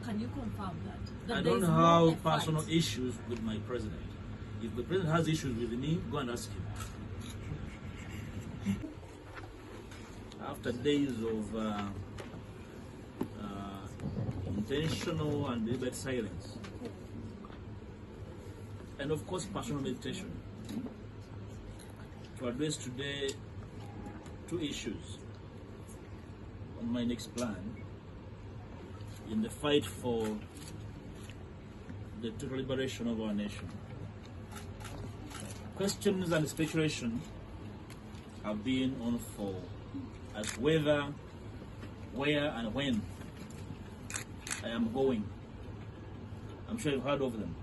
Can you confirm that? I don't have personal issues with my president. If the president has issues with me, go and ask him. After days of intentional and deliberate silence, and of course personal meditation, to address today two issues on my next plan in the fight for the total liberation of our nation. Questions and speculation have been on for as whether, where and when I am going. I'm sure you've heard of them.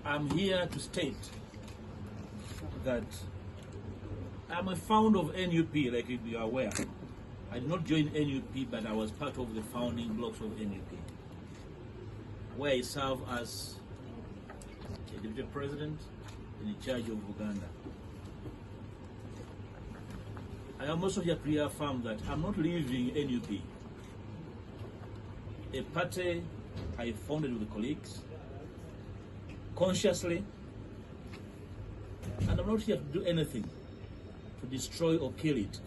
I'm here to state that I'm a founder of NUP, like you are aware. I did not join NUP, but I was part of the founding blocks of NUP, where I serve as a deputy president in charge of Uganda. I am also here to reaffirm that I'm not leaving NUP, a party I founded with colleagues, consciously, and I'm not here to do anything to destroy or kill it.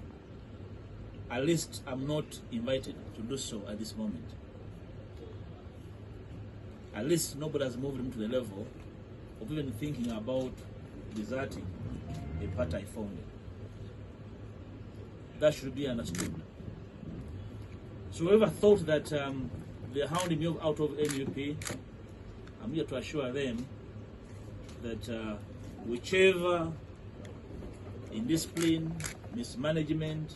At least I'm not invited to do so at this moment. At least nobody has moved him to the level of even thinking about deserting a party I founded. That should be understood. So whoever thought that they're hounding me out of NUP, I'm here to assure them that whichever indiscipline, mismanagement,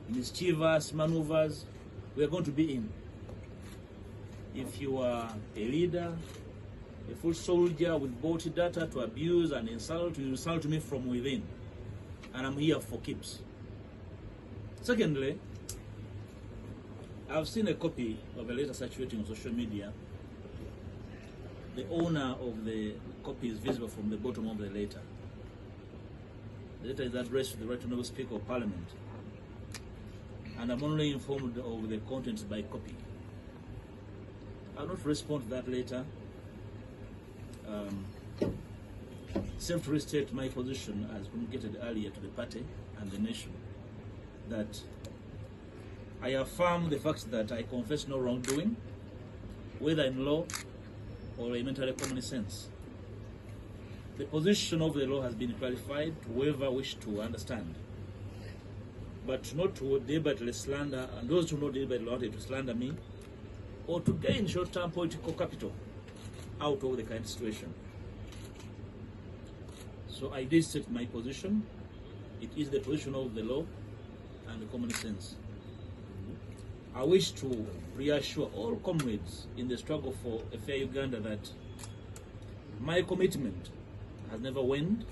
mischievous maneuvers we are going to be in. If you are a leader, a full soldier with bought data to abuse and insult, you insult me from within. And I'm here for keeps. Secondly, I've seen a copy of a letter circulating on social media. The owner of the copy is visible from the bottom of the letter. The letter is addressed to the Right Honourable Speaker of Parliament, and I'm only informed of the contents by copy. I'll not respond to that letter. Self to restate my position as communicated earlier to the party and the nation, that I affirm the fact that I confess no wrongdoing, whether in law or elementary common sense. The position of the law has been clarified to whoever wished to understand, but not to deliberately slander, and those who know deliberately wanted to slander me, or to gain short-term political capital out of the current situation. So I did state my position. It is the position of the law and the common sense. I wish to reassure all comrades in the struggle for a fair Uganda that my commitment has never waned.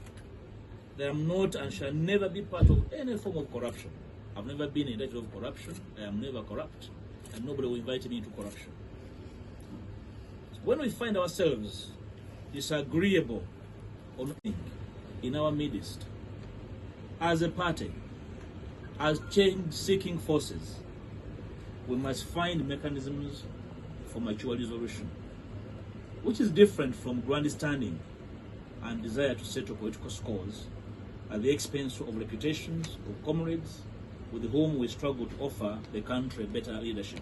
That I am not and shall never be part of any form of corruption. I've never been indicted of corruption. I am never corrupt, and nobody will invite me into corruption. So when we find ourselves disagreeable on anything in our midst, as a party, as change-seeking forces, we must find mechanisms for mature resolution, which is different from grandstanding and desire to settle political scores at the expense of reputations of comrades with whom we struggle to offer the country better leadership.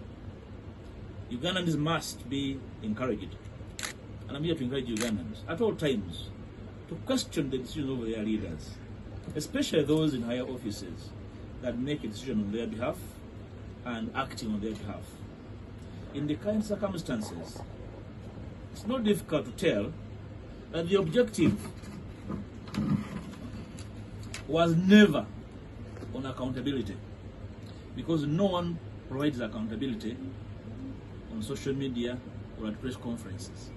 Ugandans must be encouraged, and I'm here to encourage Ugandans at all times to question the decisions of their leaders, especially those in higher offices that make a decision on their behalf and acting on their behalf. In the current circumstances, it's not difficult to tell that the objective was never on accountability, because no one provides accountability on social media or at press conferences.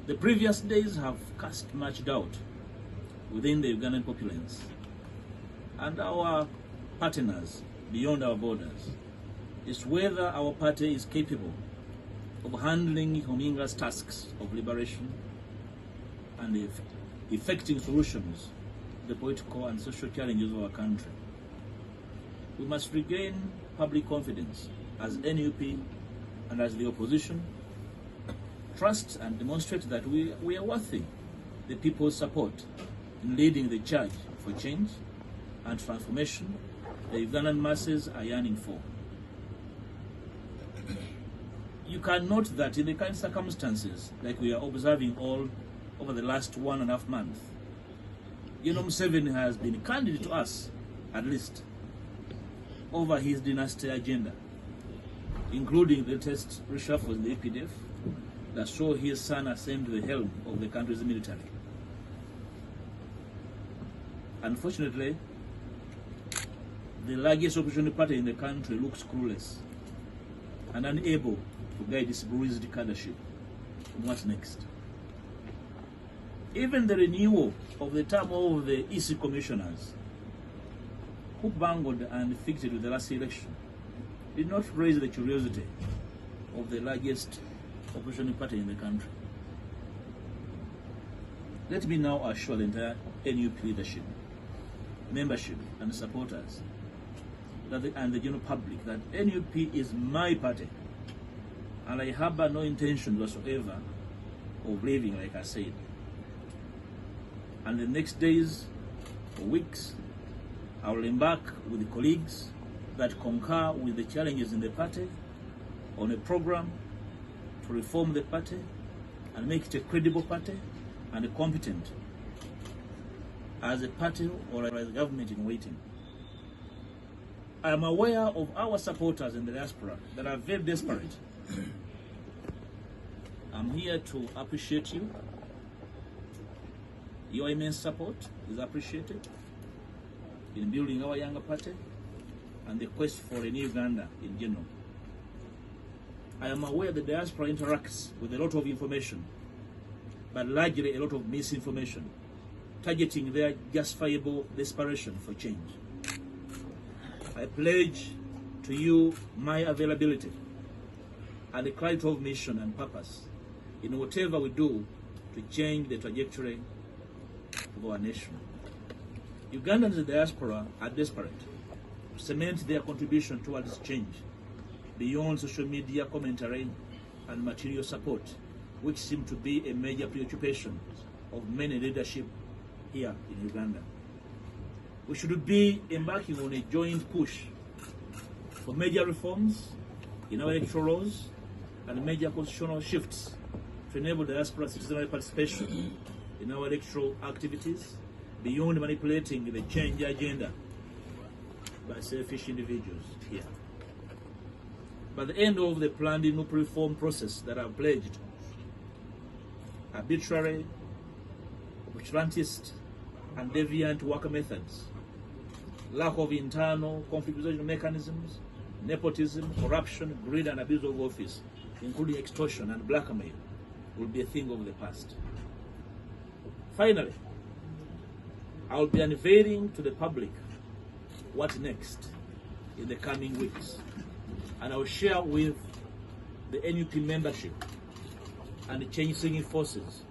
The previous days have cast much doubt within the Ugandan populace and our partners beyond our borders is whether our party is capable of handling Hominga's tasks of liberation and effecting solutions to the political and social challenges of our country. We must regain public confidence as NUP and as the opposition, trust and demonstrate that we are worthy the people's support in leading the charge for change and transformation the Ugandan masses are yearning for. You can note that in the current circumstances, like we are observing all over the last 1.5 months, Museveni has been candid to us, at least, over his dynasty agenda, including the latest reshuffle in the APDF that saw his son ascend the helm of the country's military. Unfortunately, the largest opposition party in the country looks clueless and unable to guide its bruised cadreship on what's next. Even the renewal of the term of the EC commissioners, who bungled and fixed it with the last election, did not raise the curiosity of the largest opposition party in the country. Let me now assure the entire NUP leadership, membership and supporters and the general public that NUP is my party, and I harbor no intention whatsoever of leaving, like I said. And the next days or weeks, I will embark with the colleagues that concur with the challenges in the party on a program to reform the party and make it a credible party and a competent as a party or as a government in waiting. I am aware of our supporters in the diaspora that are very desperate. I'm here to appreciate you. Your immense support is appreciated in building our younger party and the quest for a new Uganda in general. I am aware the diaspora interacts with a lot of information, but largely a lot of misinformation, targeting their justifiable desperation for change. I pledge to you my availability and the clarity of mission and purpose in whatever we do to change the trajectory of our nation. Ugandans in the diaspora are desperate to cement their contribution towards change beyond social media commentary and material support, which seem to be a major preoccupation of many leadership here in Uganda. We should be embarking on a joint push for major reforms in our electoral laws and major constitutional shifts to enable diaspora citizenry participation in our electoral activities beyond manipulating the change agenda by selfish individuals here. By the end of the planned NUP reform process that I've pledged, arbitrary, obscurantist, and deviant work methods, lack of internal conflict resolution mechanisms, nepotism, corruption, greed, and abuse of office, including extortion and blackmail, will be a thing of the past. Finally, I will be unveiling to the public what next in the coming weeks, and I will share with the NUP membership and the change-seeking forces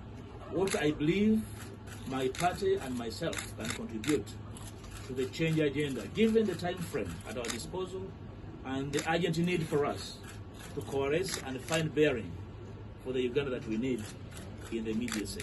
what I believe my party and myself can contribute to the change agenda, given the time frame at our disposal and the urgent need for us to coalesce and find bearing for the Uganda that we need in the immediacy.